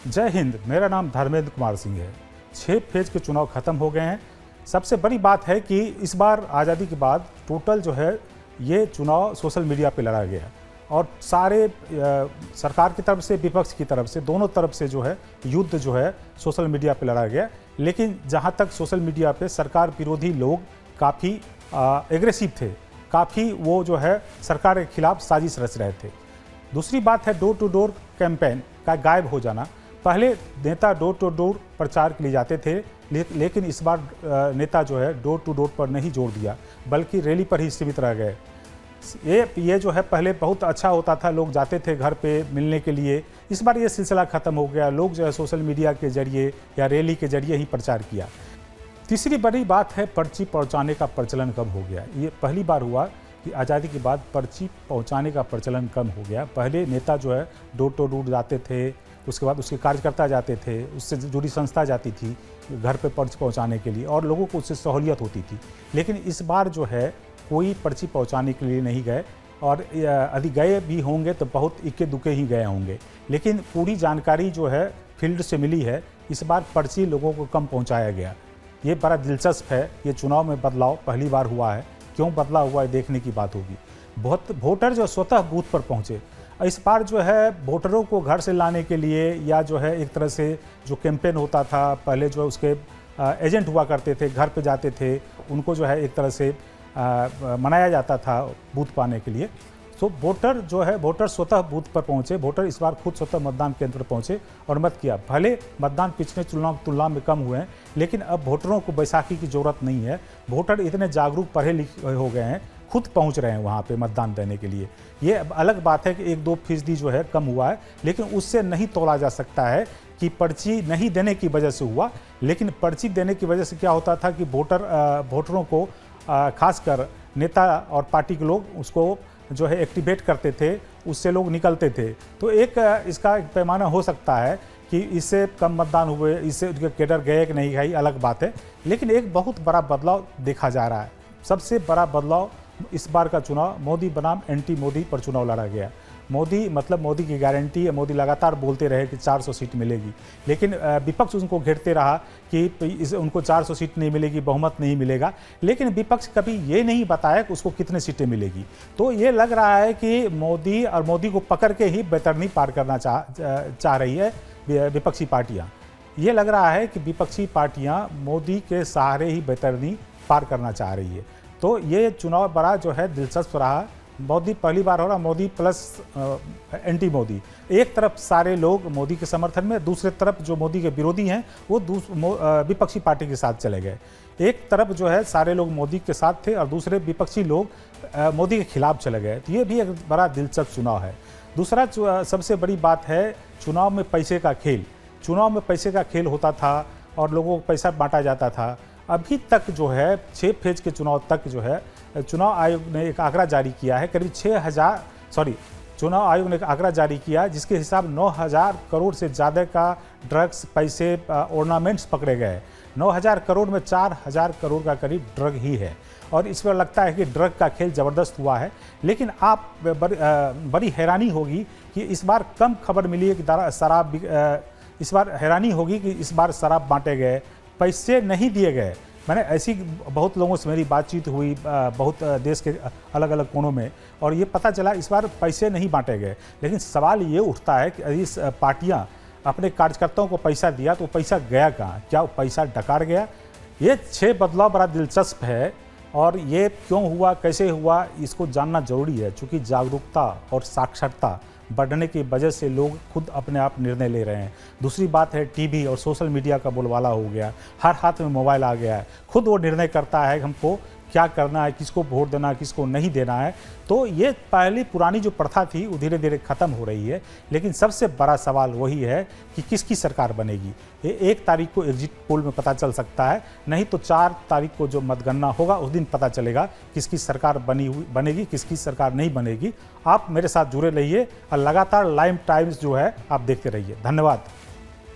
जय हिंद। मेरा नाम धर्मेंद्र कुमार सिंह है। 6 फेज के चुनाव खत्म हो गए हैं। सबसे बड़ी बात है कि इस बार आज़ादी के बाद टोटल जो है ये चुनाव सोशल मीडिया पे लड़ा गया और सारे सरकार की तरफ से, विपक्ष की तरफ से, दोनों तरफ से जो है युद्ध जो है सोशल मीडिया पे लड़ा गया। लेकिन जहाँ तक सोशल मीडिया पे सरकार विरोधी लोग काफ़ी एग्रेसिव थे, काफ़ी वो जो है सरकार के खिलाफ साजिश रच रहे थे। दूसरी बात है डोर टू डोर कैंपेन का गायब हो जाना। पहले नेता डोर टू डोर प्रचार के लिए जाते थे, लेकिन इस बार नेता जो है डोर टू डोर पर नहीं जोर दिया, बल्कि रैली पर ही सीमित रह गए। ये जो है पहले बहुत अच्छा होता था, लोग जाते थे घर पे मिलने के लिए। इस बार ये सिलसिला ख़त्म हो गया। लोग जो है सोशल मीडिया के जरिए या रैली के जरिए ही प्रचार किया। तीसरी बड़ी बात है पर्ची पहुंचाने का प्रचलन कम हो गया। ये पहली बार हुआ कि आज़ादी के बाद पर्ची पहुंचाने का प्रचलन कम हो गया। पहले नेता जो है डोर टू डोर जाते थे, उसके बाद उसके कार्यकर्ता जाते थे, उससे जुड़ी संस्था जाती थी घर पे पर्ची पहुंचाने के लिए और लोगों को उससे सहूलियत होती थी। लेकिन इस बार जो है कोई पर्ची पहुंचाने के लिए नहीं गए और यदि गए भी होंगे तो बहुत इक्के दुक्के ही गए होंगे। लेकिन पूरी जानकारी जो है फील्ड से मिली है। इस बार पर्ची लोगों को कम पहुंचाया गया। ये बड़ा दिलचस्प है। ये चुनाव में बदलाव पहली बार हुआ है। क्यों बदला हुआ है देखने की बात होगी। बहुत वोटर जो स्वतः बूथ पर पहुंचे। इस बार जो है वोटरों को घर से लाने के लिए या जो है एक तरह से जो कैंपेन होता था, पहले जो उसके एजेंट हुआ करते थे, घर पे जाते थे, उनको जो है एक तरह से मनाया जाता था बूथ पाने के लिए। तो वोटर जो है वोटर स्वतः बूथ पर पहुंचे। वोटर इस बार खुद स्वतः मतदान केंद्र पर पहुंचे और मत किया। भले मतदान पिछले चुनाव की तुलना में कम हुए हैं, लेकिन अब वोटरों को बैसाखी की जरूरत नहीं है। वोटर इतने जागरूक पढ़े लिखे हो गए हैं, खुद पहुंच रहे हैं वहाँ पे मतदान देने के लिए। ये अलग बात है कि 1-2% जो है कम हुआ है, लेकिन उससे नहीं तोला जा सकता है कि पर्ची नहीं देने की वजह से हुआ। लेकिन पर्ची देने की वजह से क्या होता था कि वोटरों को खासकर नेता और पार्टी के लोग उसको जो है एक्टिवेट करते थे, उससे लोग निकलते थे। तो एक इसका एक पैमाना हो सकता है कि इससे कम मतदान हुए, इससे उनके केडर गए कि नहीं गए, अलग बात है। लेकिन एक बहुत बड़ा बदलाव देखा जा रहा है। सबसे बड़ा बदलाव इस बार का चुनाव मोदी बनाम एंटी मोदी पर चुनाव लड़ा गया। मोदी मतलब मोदी की गारंटी है। मोदी लगातार बोलते रहे कि 400 सीट मिलेगी, लेकिन विपक्ष उनको घेरते रहा कि उनको 400 सीट नहीं मिलेगी, बहुमत नहीं मिलेगा। लेकिन विपक्ष कभी ये नहीं बताया कि उसको कितने सीटें मिलेगी। तो ये लग रहा है कि मोदी और मोदी को पकड़ के ही बैतरनी पार करना चाह रही है विपक्षी पार्टियाँ। ये लग रहा है कि विपक्षी पार्टियाँ मोदी के सहारे ही बैतरनी पार करना चाह रही है। तो ये चुनाव बड़ा जो है दिलचस्प रहा। मोदी पहली बार हो रहा, मोदी प्लस एंटी मोदी। एक तरफ सारे लोग मोदी के समर्थन में, दूसरे तरफ जो मोदी के विरोधी हैं वो विपक्षी पार्टी के साथ चले गए। एक तरफ जो है सारे लोग मोदी के साथ थे और दूसरे विपक्षी लोग मोदी के खिलाफ चले गए। तो ये भी एक बड़ा दिलचस्प चुनाव है। दूसरा सबसे बड़ी बात है चुनाव में पैसे का खेल। चुनाव में पैसे का खेल होता था और लोगों को पैसा बांटा जाता था। अभी तक जो है 6 फेज के चुनाव तक जो है चुनाव आयोग ने एक आंकड़ा जारी किया है, करीब चुनाव आयोग ने एक आंकड़ा जारी किया जिसके हिसाब 9,000 करोड़ से ज़्यादा का ड्रग्स, पैसे, ऑर्नामेंट्स पकड़े गए। 9,000 करोड़ में 4,000 करोड़ का करीब ड्रग ही है। और इस पर लगता है कि ड्रग का खेल ज़बरदस्त हुआ है। लेकिन आप बड़ी हैरानी होगी कि इस बार कम खबर मिली है कि शराब, इस बार हैरानी होगी कि इस बार शराब बांटे गए, पैसे नहीं दिए गए। मैंने ऐसी बहुत लोगों से मेरी बातचीत हुई बहुत देश के अलग अलग कोनों में, और ये पता चला इस बार पैसे नहीं बांटे गए। लेकिन सवाल ये उठता है कि यदि पार्टियां अपने कार्यकर्ताओं को पैसा दिया तो पैसा गया कहाँ? क्या वो पैसा डकार गया? ये 6 बदलाव बड़ा दिलचस्प है और ये क्यों हुआ, कैसे हुआ, इसको जानना जरूरी है। चूँकि जागरूकता और साक्षरता बढ़ने की वजह से लोग खुद अपने आप निर्णय ले रहे हैं। दूसरी बात है टीवी और सोशल मीडिया का बोलबाला हो गया, हर हाथ में मोबाइल आ गया है। खुद वो निर्णय करता है हमको क्या करना है, किसको वोट देना है, किसको नहीं देना है। तो ये पहली पुरानी जो प्रथा थी वो धीरे धीरे ख़त्म हो रही है। लेकिन सबसे बड़ा सवाल वही है कि किसकी सरकार बनेगी। ये 1 तारीख को एग्जिट पोल में पता चल सकता है, नहीं तो 4 तारीख को जो मतगणना होगा उस दिन पता चलेगा किसकी सरकार बनेगी, किसकी सरकार नहीं बनेगी। आप मेरे साथ जुड़े रहिए और लगातार लाइव टाइम्स जो है आप देखते रहिए। धन्यवाद।